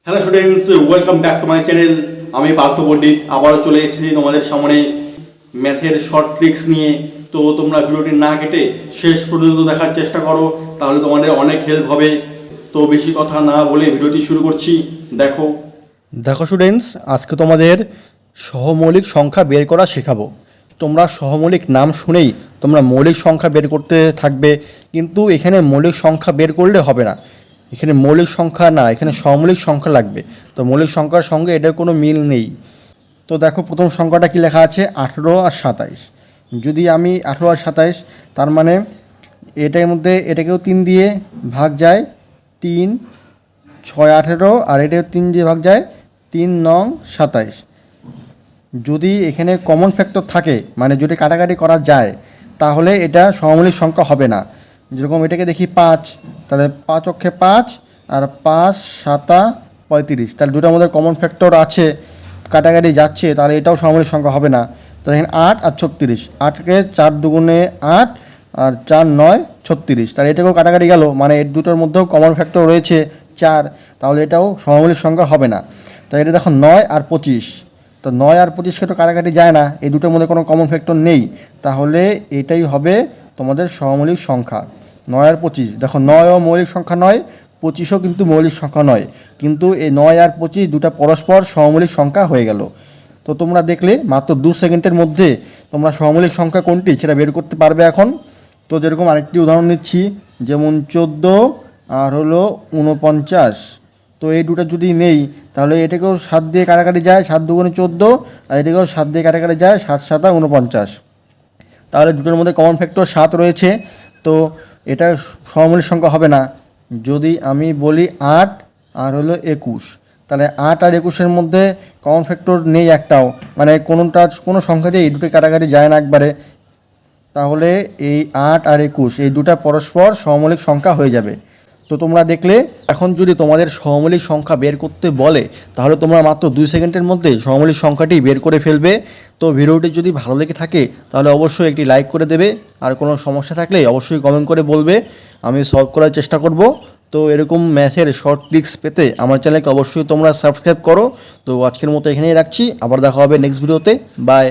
Hello students, welcome back to my channel. আমি পার্থ পণ্ডিত আবারও চলে এসেছি তোমাদের সামনে ম্যাথের শর্ট ট্রিক্স নিয়ে। তো তোমরা ভিডিওটি না কেটে শেষ পর্যন্ত দেখার চেষ্টা করো, তাহলে তোমাদের অনেক হেল্প হবে। তো বেশি কথা না বলে ভিডিওটি শুরু করছি। দেখো স্টুডেন্টস, আজকে তোমাদের সহমৌলিক সংখ্যা বের করা শেখাবো। তোমরা সহমৌলিক নাম শুনেই তোমরা মৌলিক সংখ্যা বের করতে থাকবে, কিন্তু এখানে মৌলিক সংখ্যা বের করলে হবে না। এখানে মৌলিক সংখ্যা না, এখানে সহমৌলিক সংখ্যা লাগবে। তো মৌলিক সংখ্যার সঙ্গে এটার কোনো মিল নেই। তো দেখো প্রথম সংখ্যাটা কি লেখা আছে, 18 আর 27। যদি আমি 18 আর 27, তার মানে এটার মধ্যে এটাকেও 3 দিয়ে ভাগ যায়, 3 6 18, আর এটাও 3 দিয়ে ভাগ যায়, 3 9 27। যদি এখানে কমন ফ্যাক্টর থাকে, মানে যদি কাটাকাটি করা যায়, তাহলে এটা সহমৌলিক সংখ্যা হবে না। যেরকম এটাকে দেখি 5, তাহলে 5 অক্ষে 5 আর 5 7 35, তাহলে দুটোর মধ্যে কমন ফ্যাক্টর আছে, কাটাকাটি যাচ্ছে, তাহলে এটাও সহমৌলিক সংখ্যা হবে না। তাহলে এখানে 8 আর 36, 8কে 4 দুগুণে 8 আর 4 9 36, তাহলে এটাকেও কাটাকাটি গেল, মানে এর দুটোর মধ্যেও কমন ফ্যাক্টর রয়েছে 4, তাহলে এটাও সহমৌলিক সংখ্যা হবে না। তাই এটা দেখো 9 আর 25, তো 9 আর 25কে তো কাটাকাটি যায় না, এই দুটোর মধ্যে কোনো কমন ফ্যাক্টর নেই, তাহলে এটাই হবে তোমাদের সহমৌলিক সংখ্যা। 9 আর 25, দেখো 9ও মৌলিক সংখ্যা নয়, 25ও কিন্তু মৌলিক সংখ্যা নয়, কিন্তু এই 9 আর 25 দুটো পরস্পর সহমৌলিক সংখ্যা হয়ে গেল। তো তোমরা দেখলে মাত্র 2 সেকেন্ডের মধ্যে তোমরা সহমৌলিক সংখ্যা কোনটি সেটা বের করতে পারবে এখন। তো যেরকম আরেকটি উদাহরণ নিচ্ছি, যেমন 14 আর হলো 49। তো এই দুটো যদি নেই, তাহলে এটাকেও 7 দিয়ে কাটাকাটি যায়, 7 দুগুণে 14, আর এটাকেও 7 দিয়ে কাটাকাটি যায়, 7 7 49। তাহলে দুটোর মধ্যে কমন ফ্যাক্টর 7 রয়েছে, তো এটা সহমৌলিক সংখ্যা হবে না। যদি আমি বলি 8 আর হলো 21, তাহলে 8 আর 21-এর মধ্যে কমন ফ্যাক্টর নেই একটাও, মানে কোনো সংখ্যা দিয়ে এই দুটো কাটাকাটি যায় না একবারে, তাহলে এই 8 আর 21 এই দুটো পরস্পর সহমৌলিক সংখ্যা হয়ে যাবে। তো তোমরা দেখলে এখন যদি তোমাদের সহমৌলিক সংখ্যা বের করতে বলে, তাহলে তোমরা মাত্র 2 সেকেন্ডের মধ্যে সহমৌলিক সংখ্যাটি বের করে ফেলবে। তো ভিডিওটি যদি ভালো লেগে থাকে, তাহলে অবশ্যই একটি লাইক করে দেবে, আর কোনো সমস্যা থাকলে অবশ্যই কমেন্ট করে বলবে, আমি সলভ করার চেষ্টা করব। তো এরকম ম্যাথের শর্ট ট্রিক্স পেতে আমার চ্যানেলকে অবশ্যই তোমরা সাবস্ক্রাইব করো। তো আজকের মতো এখানেই রাখছি, আবার দেখা হবে নেক্সট ভিডিওতে। বাই।